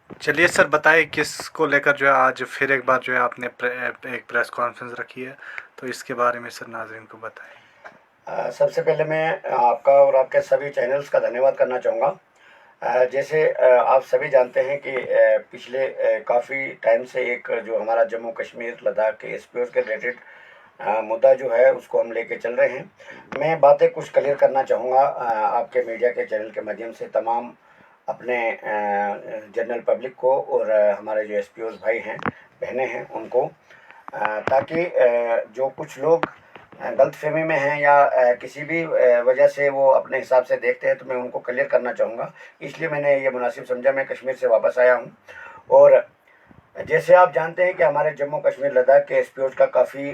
चलिए सर, बताइए किसको लेकर जो है आज फिर एक बार जो है आपने एक प्रेस कॉन्फ्रेंस रखी है, तो इसके बारे में सर नाज़रीन को बताएं। सबसे पहले मैं आपका और आपके सभी चैनल्स का धन्यवाद करना चाहूँगा। जैसे आप सभी जानते हैं कि पिछले काफ़ी टाइम से एक जो हमारा जम्मू कश्मीर लद्दाख के एसपीओ के रिलेटेड मुद्दा जो है उसको हम लेके चल रहे हैं। मैं बातें कुछ क्लियर करना चाहूँगा आपके मीडिया के चैनल के माध्यम से तमाम अपने जनरल पब्लिक को और हमारे जो एसपीओ भाई हैं बहनें हैं उनको, ताकि जो कुछ लोग गलतफहमी में हैं या किसी भी वजह से वो अपने हिसाब से देखते हैं, तो मैं उनको क्लियर करना चाहूँगा। इसलिए मैंने ये मुनासिब समझा, मैं कश्मीर से वापस आया हूँ। और जैसे आप जानते हैं कि हमारे जम्मू कश्मीर लद्दाख के एसपीओज का काफ़ी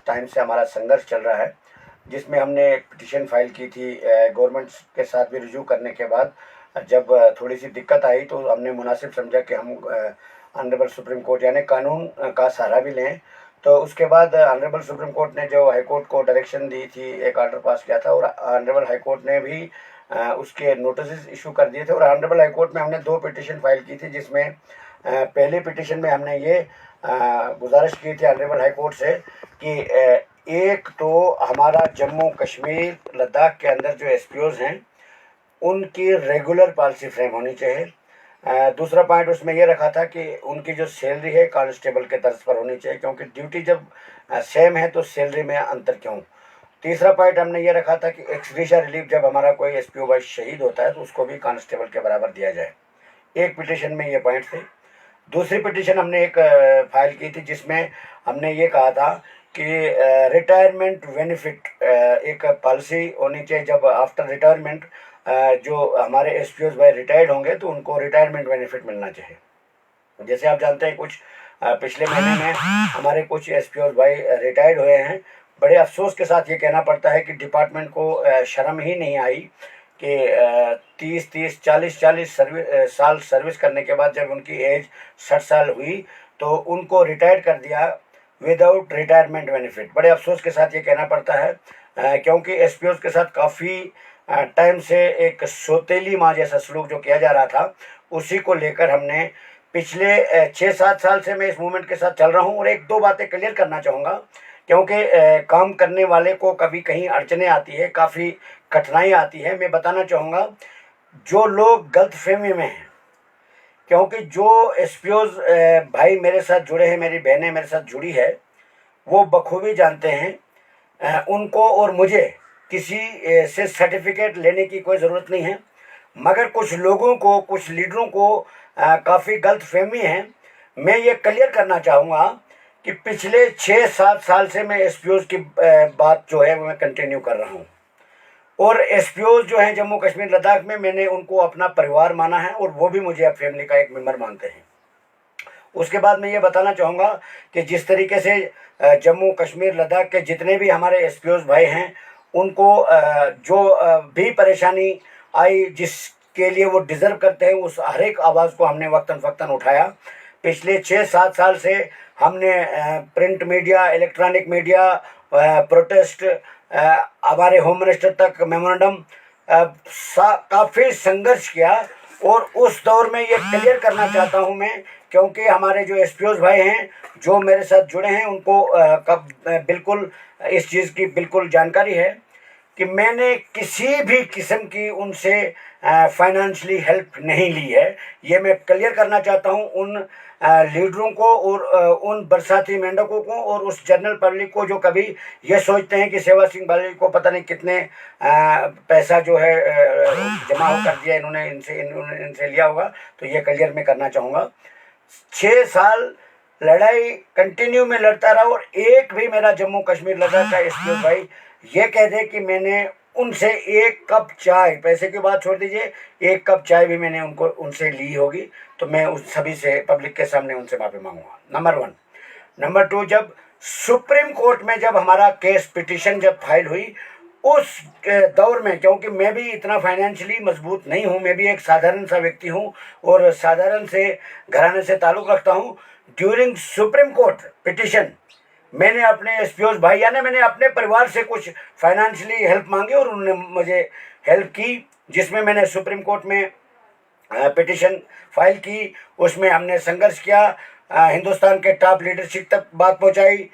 टाइम से हमारा संघर्ष चल रहा है, जिसमें हमने एक पिटिशन फाइल की थी गवर्नमेंट के साथ भी रिव्यू करने के बाद। जब थोड़ी सी दिक्कत आई तो हमने मुनासिब समझा कि हम ऑनरेबल सुप्रीम कोर्ट यानी कानून का सहारा भी लें। तो उसके बाद ऑनरेबल सुप्रीम कोर्ट ने जो हाई कोर्ट को डायरेक्शन दी थी, एक ऑर्डर पास किया था, और ऑनरेबल हाई कोर्ट ने भी उसके नोटिस इशू कर दिए थे। और ऑनरेबल हाई कोर्ट में हमने 2 पिटिशन फाइल की थी, जिसमें पहली पिटिशन में हमने ये गुजारिश की थी ऑनरेबल हाई कोर्ट से कि एक तो हमारा जम्मू कश्मीर लद्दाख के अंदर जो एसपीओज हैं उनकी रेगुलर पॉलिसी फ्रेम होनी चाहिए। दूसरा पॉइंट उसमें ये रखा था कि उनकी जो सैलरी है कांस्टेबल के तर्ज पर होनी चाहिए, क्योंकि ड्यूटी जब सेम है तो सैलरी में अंतर क्यों। तीसरा पॉइंट हमने ये रखा था कि एक्सग्रेशिया रिलीफ जब हमारा कोई एसपीओ भाई शहीद होता है तो उसको भी कांस्टेबल के बराबर दिया जाए। एक पिटिशन में ये पॉइंट थे। दूसरी पिटिशन हमने एक फाइल की थी, जिसमें हमने ये कहा था कि रिटायरमेंट बेनिफिट एक पॉलिसी होनी चाहिए। जब आफ्टर रिटायरमेंट जो हमारे एसपीओ भाई रिटायर्ड होंगे तो उनको रिटायरमेंट बेनिफिट मिलना चाहिए। जैसे आप जानते हैं कुछ पिछले महीने में हमारे कुछ एसपीओ भाई रिटायर्ड हुए हैं। बड़े अफसोस के साथ ये कहना पड़ता है कि डिपार्टमेंट को शर्म ही नहीं आई कि 30-30 40-40 साल सर्विस करने के बाद जब उनकी एज 60 साल हुई तो उनको रिटायर्ड कर दिया विदाउट रिटायरमेंट बेनिफिट। बड़े अफसोस के साथ ये कहना पड़ता है, क्योंकि एसपीओ के साथ काफ़ी टाइम से एक सौतेली माँ जैसा सलूक जो किया जा रहा था, उसी को लेकर हमने पिछले 6-7 साल से मैं इस मूवमेंट के साथ चल रहा हूँ। और एक दो बातें क्लियर करना चाहूँगा, क्योंकि काम करने वाले को कभी कहीं अड़चने आती है, काफ़ी कठिनाई आती है। मैं बताना चाहूँगा जो लोग गलतफहमी में हैं, क्योंकि जो एसपीओज भाई मेरे साथ जुड़े हैं, मेरी बहनें मेरे साथ जुड़ी है, वो बखूबी जानते हैं उनको और मुझे किसी से सर्टिफिकेट लेने की कोई ज़रूरत नहीं है। मगर कुछ लोगों को, कुछ लीडरों को काफ़ी गलत फहमी है। मैं ये क्लियर करना चाहूँगा कि पिछले 6-7 साल से मैं एसपीओज की बात जो है वो मैं कंटिन्यू कर रहा हूँ। और एसपीओ जो हैं जम्मू कश्मीर लद्दाख में, मैंने उनको अपना परिवार माना है और वो भी मुझे अब फैमिली का एक मेम्बर मानते हैं। उसके बाद मैं ये बताना चाहूँगा कि जिस तरीके से जम्मू कश्मीर लद्दाख के जितने भी हमारे एसपीओ भाई हैं उनको जो भी परेशानी आई, जिसके लिए वो डिज़र्व करते हैं, उस हर एक आवाज़ को हमने वक्तन फ़क्तन उठाया। पिछले 6-7 साल से हमने print media, electronic media, protest, हमारे होम मिनिस्टर तक मेमोरेंडम, काफ़ी संघर्ष किया। और उस दौर में ये क्लियर करना चाहता हूँ मैं, क्योंकि हमारे जो एसपीओज भाई हैं जो मेरे साथ जुड़े हैं उनको कब बिल्कुल इस चीज़ की बिल्कुल जानकारी है कि मैंने किसी भी किस्म की उनसे फाइनेंशियली हेल्प नहीं ली है। ये मैं क्लियर करना चाहता हूँ उन लीडरों को और उन बरसाती मेंढकों को और उस जनरल पब्लिक को जो कभी ये सोचते हैं कि सेवा सिंह बाली को पता नहीं कितने पैसा जो है जमा हो कर दिया इन्होंने इनसे लिया होगा। तो ये क्लियर मैं करना चाहूँगा। 6 साल लड़ाई कंटिन्यू में लड़ता रहा और एक भी मेरा जम्मू कश्मीर लद्दाख का एसपीओ भाई ये कह दे कि मैंने उनसे एक कप चाय, पैसे की बात छोड़ दीजिए, एक कप चाय भी मैंने उनसे ली होगी, तो मैं उस सभी से पब्लिक के सामने उनसे माफ़ी मांगूंगा। नंबर 1। नंबर 2, जब सुप्रीम कोर्ट में जब हमारा केस पिटिशन जब फाइल हुई उस दौर में, क्योंकि मैं भी इतना फाइनेंशियली मजबूत नहीं हूँ, मैं भी एक साधारण सा व्यक्ति हूँ और साधारण से घराने से ताल्लुक़ रखता हूँ। ड्यूरिंग सुप्रीम कोर्ट पिटिशन मैंने अपने एसपीओज भाई यानी मैंने अपने परिवार से कुछ फाइनेंशियली हेल्प मांगी और उन्होंने मुझे हेल्प की, जिसमें मैंने सुप्रीम कोर्ट में पिटिशन फाइल की, उसमें हमने संघर्ष किया, हिंदुस्तान के टॉप लीडरशिप तक बात पहुंचाई,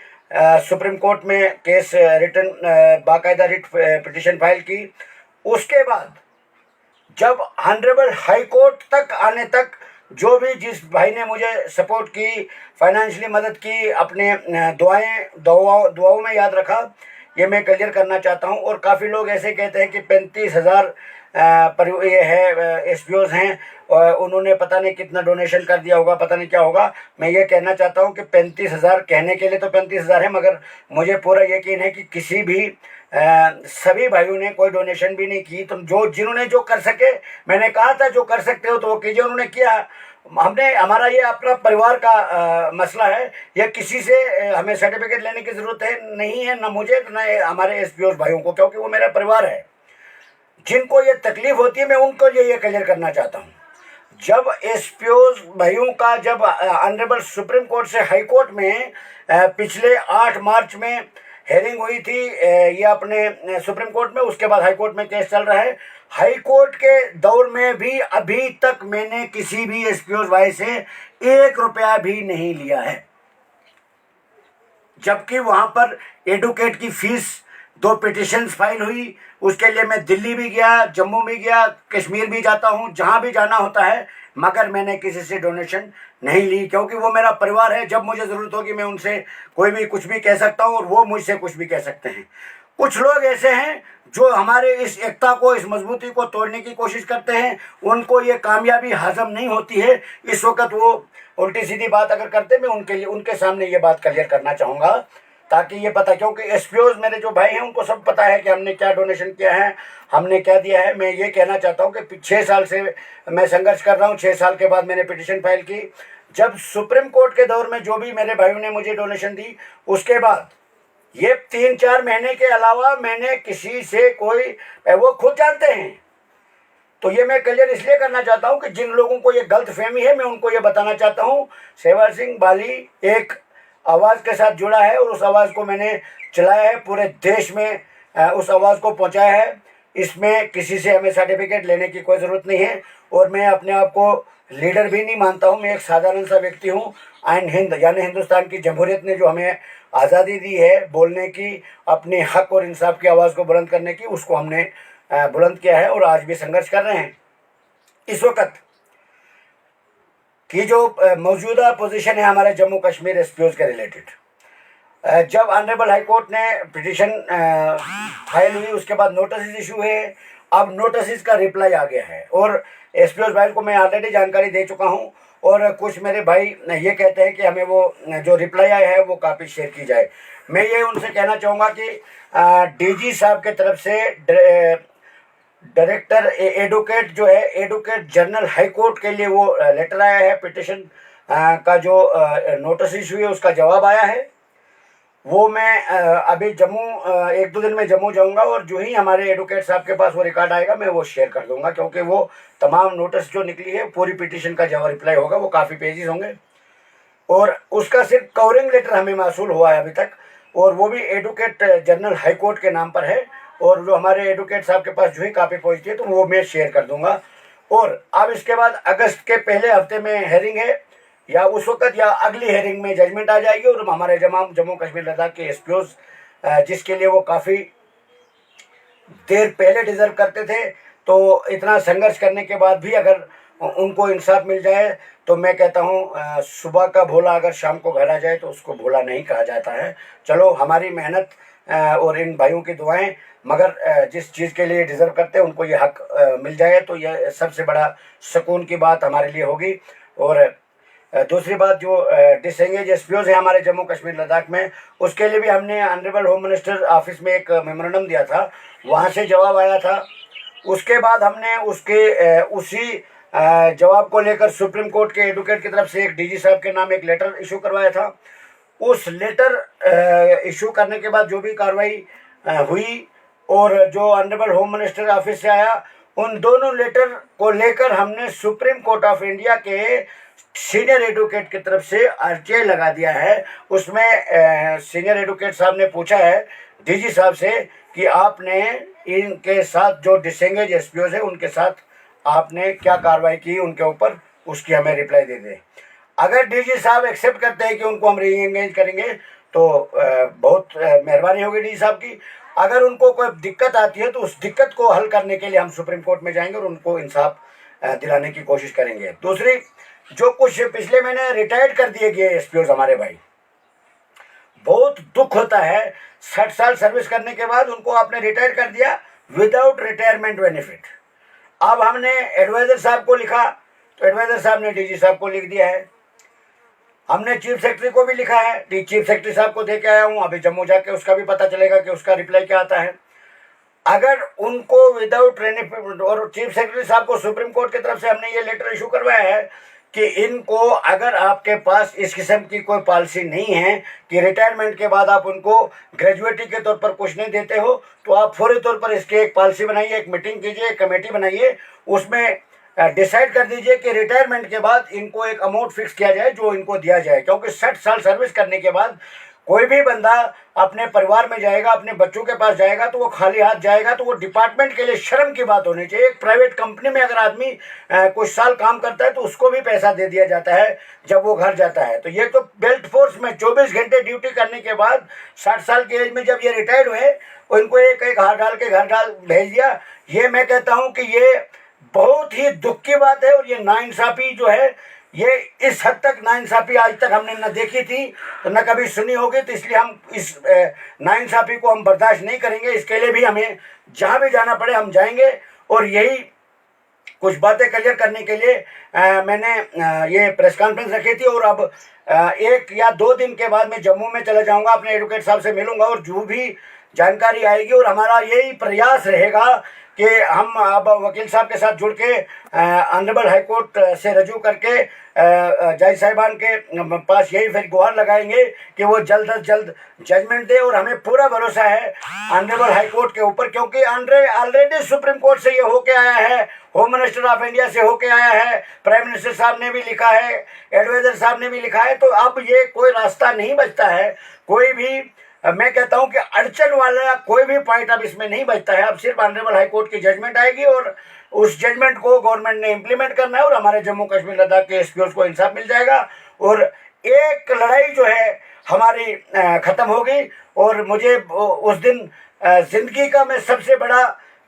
सुप्रीम कोर्ट में केस रिटर्न बाकायदा रिट पिटिशन फाइल की। उसके बाद जब ऑनरेबल हाई कोर्ट तक आने तक जो भी जिस भाई ने मुझे सपोर्ट की, फाइनेंशियली मदद की, अपने दुआओं में याद रखा, ये मैं क्लियर करना चाहता हूँ। और काफ़ी लोग ऐसे कहते हैं कि 35,000 पर ये है एसपीओज हैं और उन्होंने पता नहीं कितना डोनेशन कर दिया होगा, पता नहीं क्या होगा। मैं ये कहना चाहता हूँ कि 35,000 कहने के लिए तो 35,000 है, मगर मुझे पूरा यकीन है कि किसी भी सभी भाइयों ने कोई डोनेशन भी नहीं की। तुम जिन्होंने जो कर सके, मैंने कहा था जो कर सकते हो तो वो कीजिए, उन्होंने किया। हमने हमारा ये अपना परिवार का मसला है, यह किसी से हमें सर्टिफिकेट लेने की ज़रूरत है नहीं है, ना मुझे ना हमारे एसपीओ भाइयों को, क्योंकि वो मेरा परिवार है। जिनको ये तकलीफ होती है मैं उनको ये क्लियर करना चाहता हूँ। जब एसपीओ भाइयों का जब ऑनरेबल सुप्रीम कोर्ट से हाई कोर्ट में पिछले 8 मार्च में हेयरिंग हुई थी, ये अपने सुप्रीम कोर्ट में, उसके बाद हाई कोर्ट में केस चल रहा है। हाई कोर्ट के दौर में भी अभी तक मैंने किसी भी एसपीओ भाई से 1 रुपया भी नहीं लिया है, जबकि वहां पर एडवोकेट की फीस 2 पिटिशन्स फाइल हुई। उसके लिए मैं दिल्ली भी गया, जम्मू भी गया, कश्मीर भी जाता हूँ, जहाँ भी जाना होता है, मगर मैंने किसी से डोनेशन नहीं ली, क्योंकि वो मेरा परिवार है। जब मुझे ज़रूरत होगी मैं उनसे कोई भी कुछ भी कह सकता हूँ और वो मुझसे कुछ भी कह सकते हैं। कुछ लोग ऐसे हैं जो हमारे इस एकता को, इस मजबूती को तोड़ने की कोशिश करते हैं, उनको ये कामयाबी हजम नहीं होती है। इस वक्त वो उल्टी सीधी बात अगर करते, मैं उनके सामने ये बात क्लियर करना चाहूँगा, ताकि ये पता, क्योंकि एसपीओज मेरे जो भाई हैं उनको सब पता है कि हमने क्या डोनेशन किया है, हमने क्या दिया है। मैं ये कहना चाहता हूँ कि 6 साल से मैं संघर्ष कर रहा हूँ। 6 साल के बाद मैंने पिटिशन फाइल की। जब सुप्रीम कोर्ट के दौर में जो भी मेरे भाइयों ने मुझे डोनेशन दी, उसके बाद ये 3-4 महीने के अलावा मैंने किसी से कोई, वो खुद जानते हैं। तो ये मैं क्लियर इसलिए करना चाहता हूँ कि जिन लोगों को ये गलत फहमी है, मैं उनको ये बताना चाहता हूँ। सेवर सिंह बाली एक आवाज़ के साथ जुड़ा है और उस आवाज़ को मैंने चलाया है, पूरे देश में उस आवाज़ को पहुंचाया है। इसमें किसी से हमें सर्टिफिकेट लेने की कोई ज़रूरत नहीं है और मैं अपने आप को लीडर भी नहीं मानता हूं। मैं एक साधारण सा व्यक्ति हूं। आइन हिंद यानी हिंदुस्तान की जमहूरियत ने जो हमें आज़ादी दी है बोलने की, अपने हक और इंसाफ की आवाज़ को बुलंद करने की, उसको हमने बुलंद किया है और आज भी संघर्ष कर रहे हैं। इस वक्त कि जो मौजूदा पोजीशन है हमारे जम्मू कश्मीर एसपीओज के रिलेटेड, जब ऑनरेबल हाई कोर्ट ने पिटिशन फाइल हुई, उसके बाद नोटिस इशू हुए। अब नोटिस का रिप्लाई आ गया है और एसपीओज भाई को मैं ऑलरेडी जानकारी दे चुका हूं और कुछ मेरे भाई ये कहते हैं कि हमें वो जो रिप्लाई आया है वो कापी शेयर की जाए। मैं ये उनसे कहना चाहूँगा कि डीजी साहब के तरफ से डायरेक्टर एडवोकेट जो है, एडवोकेट जनरल हाई कोर्ट के लिए वो लेटर आया है, पिटिशन का जो नोटिस इशू है उसका जवाब आया है। वो मैं अभी जम्मू 1-2 दिन में जम्मू जाऊंगा और जो ही हमारे एडवोकेट साहब के पास वो रिकॉर्ड आएगा मैं वो शेयर कर दूंगा, क्योंकि वो तमाम नोटिस जो निकली है पूरी पिटिशन का जवाब रिप्लाई होगा, वो काफ़ी पेजेस होंगे और उसका सिर्फ कवरिंग लेटर हमें मासूल हुआ है अभी तक, और वो भी एडवोकेट जनरल हाई कोर्ट के नाम पर है। और जो हमारे एडवोकेट साहब के पास जो ही कापी पहुंचती है तो वो मैं शेयर कर दूंगा। और अब इसके बाद अगस्त के पहले हफ्ते में हेयरिंग है, या उस वक्त या अगली हेयरिंग में जजमेंट आ जाएगी और हमारे जम्मू कश्मीर लद्दाख के एसपीओज, जिसके लिए वो काफ़ी देर पहले डिजर्व करते थे, तो इतना संघर्ष करने के बाद भी अगर उनको इंसाफ मिल जाए तो मैं कहता हूँ सुबह का भोला अगर शाम को घर आ जाए तो उसको भोला नहीं कहा जाता है। चलो, हमारी मेहनत और इन भाइयों की दुआएं, मगर जिस चीज़ के लिए डिज़र्व करते हैं उनको ये हक मिल जाए तो यह सबसे बड़ा सुकून की बात हमारे लिए होगी। और दूसरी बात, जो डिसएंगेज एसपीओज हैं हमारे जम्मू कश्मीर लद्दाख में, उसके लिए भी हमने ऑनरेबल होम मिनिस्टर ऑफिस में एक मेमोरेंडम दिया था, वहाँ से जवाब आया था। उसके बाद हमने उसी जवाब को लेकर सुप्रीम कोर्ट के एडवोकेट की तरफ से एक डीजी साहब के नाम एक लेटर इशू करवाया था। उस लेटर इशू करने के बाद जो भी कार्रवाई हुई और जो ऑनरेबल होम मिनिस्टर ऑफिस से आया, उन दोनों लेटर को लेकर हमने सुप्रीम कोर्ट ऑफ इंडिया के सीनियर एडवोकेट की तरफ से आरटीआई लगा दिया है। उसमें सीनियर एडवोकेट साहब ने पूछा है डीजी साहब से कि आपने इनके साथ जो डिसएंगेज एसपीओ है उनके साथ आपने क्या कार्रवाई की उनके ऊपर, उसकी हमें रिप्लाई दे दें। अगर डीजी साहब एक्सेप्ट करते हैं कि उनको हम री एंगेज करेंगे तो बहुत मेहरबानी होगी डीजी साहब की। अगर उनको कोई दिक्कत आती है तो उस दिक्कत को हल करने के लिए हम सुप्रीम कोर्ट में जाएंगे और उनको इंसाफ दिलाने की कोशिश करेंगे। दूसरी, जो कुछ पिछले महीने रिटायर्ड कर दिए गए एसपीओ हमारे भाई, बहुत दुख होता है 60 साल सर्विस करने के बाद उनको आपने रिटायर कर दिया विदाउट रिटायरमेंट बेनिफिट। अब हमने एडवाइजर साहब को लिखा तो एडवाइजर साहब ने डीजी साहब को लिख दिया है, हमने चीफ सेक्रेटरी को भी लिखा है, चीफ सेक्रेटरी साहब को दे के आया हूँ, अभी जम्मू जाके उसका भी पता चलेगा कि उसका रिप्लाई क्या आता है। अगर उनको विदाउट बेनिफिट, और चीफ सेक्रेटरी साहब को सुप्रीम कोर्ट की तरफ से हमने ये लेटर इशू करवाया है कि इनको, अगर आपके पास इस किस्म की कोई पॉलिसी नहीं है कि रिटायरमेंट के बाद आप उनको ग्रेजुएटी के तौर पर कुछ नहीं देते हो, तो आप फौरी तौर पर इसकी एक पॉलिसी बनाइए, एक मीटिंग कीजिए, एक कमेटी बनाइए, उसमें डिसाइड कर दीजिए कि रिटायरमेंट के बाद इनको एक अमाउंट फिक्स किया जाए जो इनको दिया जाए। क्योंकि 60 साल सर्विस करने के बाद कोई भी बंदा अपने परिवार में जाएगा, अपने बच्चों के पास जाएगा तो वो खाली हाथ जाएगा, तो वो डिपार्टमेंट के लिए शर्म की बात होनी चाहिए। एक प्राइवेट कंपनी में अगर आदमी कुछ साल काम करता है तो उसको भी पैसा दे दिया जाता है जब वो घर जाता है। तो ये तो बेल्ट फोर्स में 24 घंटे ड्यूटी करने के बाद 60 साल की एज में जब ये रिटायर्ड हुए, उनको एक एक हाथ डाल के घर डाल भेज दिया। ये मैं कहता हूँ कि ये बहुत ही दुख की बात है। और ये नाइंसाफ़ी जो है, ये इस हद तक नाइंसाफ़ी आज तक हमने न देखी थी तो न कभी सुनी होगी। तो इसलिए हम इस नाइंसाफ़ी को हम बर्दाश्त नहीं करेंगे। इसके लिए भी हमें जहाँ भी जाना पड़े हम जाएंगे। और यही कुछ बातें क्लियर करने के लिए मैंने ये प्रेस कॉन्फ्रेंस रखी थी। और अब 1 या 2 दिन के बाद मैं जम्मू में चला जाऊंगा, अपने एडवोकेट साहब से मिलूंगा और जो भी जानकारी आएगी, और हमारा यही प्रयास रहेगा कि हम अब वकील साहब के साथ जुड़ के ऑनरेबल हाई कोर्ट से रजू करके जज साहिबान के पास यही फिर गुहार लगाएंगे कि वो जल्द अज जल्द जजमेंट दे। और हमें पूरा भरोसा है ऑनरेबल हाई कोर्ट के ऊपर, क्योंकि ऑलरेडी सुप्रीम कोर्ट से ये होके आया है, होम मिनिस्टर ऑफ इंडिया से होके आया है, प्राइम मिनिस्टर साहब ने भी लिखा है, एडवाइजर साहब ने भी लिखा है। तो अब ये कोई रास्ता नहीं बचता है, कोई भी मैं कहता हूं कि अड़चन वाला कोई भी पॉइंट अब इसमें नहीं बचता है। अब सिर्फ ऑनरेबल हाई कोर्ट की जजमेंट आएगी और उस जजमेंट को गवर्नमेंट ने इम्प्लीमेंट करना है और हमारे जम्मू कश्मीर लद्दाख के एसपीओ को इंसाफ मिल जाएगा और एक लड़ाई जो है हमारी ख़त्म होगी। और मुझे उस दिन ज़िंदगी का मैं सबसे बड़ा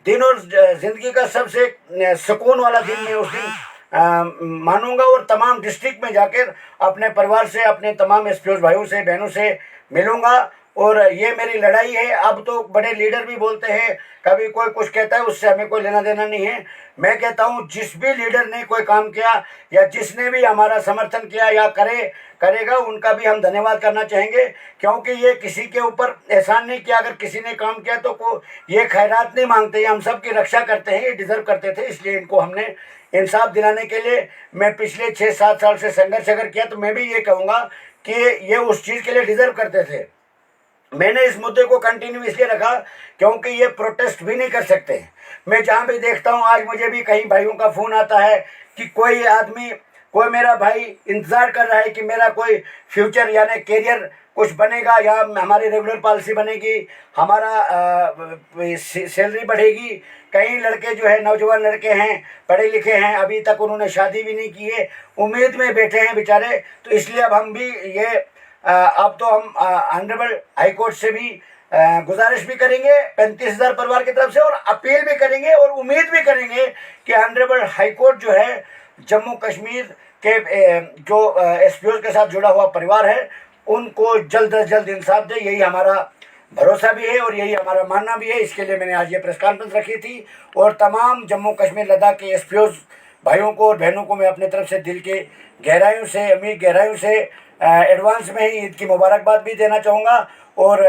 दिन और ज़िंदगी का सबसे सुकून वाला दिन मैं उस दिन मानूंगा। और तमाम डिस्ट्रिक्ट में जाकर अपने परिवार से, अपने तमाम एसपीओ भाइयों से, बहनों से मिलूंगा। और ये मेरी लड़ाई है। अब तो बड़े लीडर भी बोलते हैं, कभी कोई कुछ कहता है, उससे हमें कोई लेना देना नहीं है। मैं कहता हूँ जिस भी लीडर ने कोई काम किया या जिसने भी हमारा समर्थन किया या करेगा, उनका भी हम धन्यवाद करना चाहेंगे। क्योंकि ये किसी के ऊपर एहसान नहीं किया। अगर किसी ने काम किया तो ये खैरात नहीं मांगते, ये हम सब की रक्षा करते हैं, ये डिज़र्व करते थे। इसलिए इनको हमने इंसाफ दिलाने के लिए मैं पिछले 6-7 साल से संघर्ष अगर किया, तो मैं भी ये कहूँगा कि ये उस चीज़ के लिए डिज़र्व करते थे। मैंने इस मुद्दे को कंटिन्यू इसलिए रखा क्योंकि ये प्रोटेस्ट भी नहीं कर सकते। मैं जहाँ भी देखता हूँ, आज मुझे भी कई भाइयों का फ़ोन आता है कि कोई आदमी, कोई मेरा भाई इंतज़ार कर रहा है कि मेरा कोई फ्यूचर यानी कैरियर कुछ बनेगा या हमारी रेगुलर पॉलिसी बनेगी, हमारा सैलरी बढ़ेगी। कई लड़के जो है, नौजवान लड़के हैं, पढ़े लिखे हैं, अभी तक उन्होंने शादी भी नहीं की है, उम्मीद में बैठे हैं बेचारे। तो इसलिए अब हम भी ये अब तो हम ऑनरेबल हाई कोर्ट से भी गुजारिश भी करेंगे 35,000 परिवार की तरफ से, और अपील भी करेंगे और उम्मीद भी करेंगे कि ऑनरेबल हाई कोर्ट जो है जम्मू कश्मीर के जो एसपीओ के साथ जुड़ा हुआ परिवार है, उनको जल्द अज जल्द इंसाफ दे। यही हमारा भरोसा भी है और यही हमारा मानना भी है। इसके लिए मैंने आज ये प्रेस कॉन्फ्रेंस रखी थी और तमाम जम्मू कश्मीर लद्दाख के एसपीओ भाइयों को और बहनों को मैं अपने तरफ से दिल के गहराइयों से, अमीर गहराइयों से एडवांस में ही ईद की मुबारकबाद भी देना चाहूँगा। और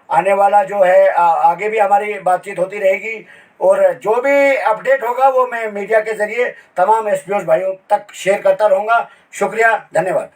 आने वाला जो है आगे भी हमारी बातचीत होती रहेगी और जो भी अपडेट होगा वो मैं मीडिया के ज़रिए तमाम एसपीओ भाइयों तक शेयर करता रहूँगा। शुक्रिया, धन्यवाद।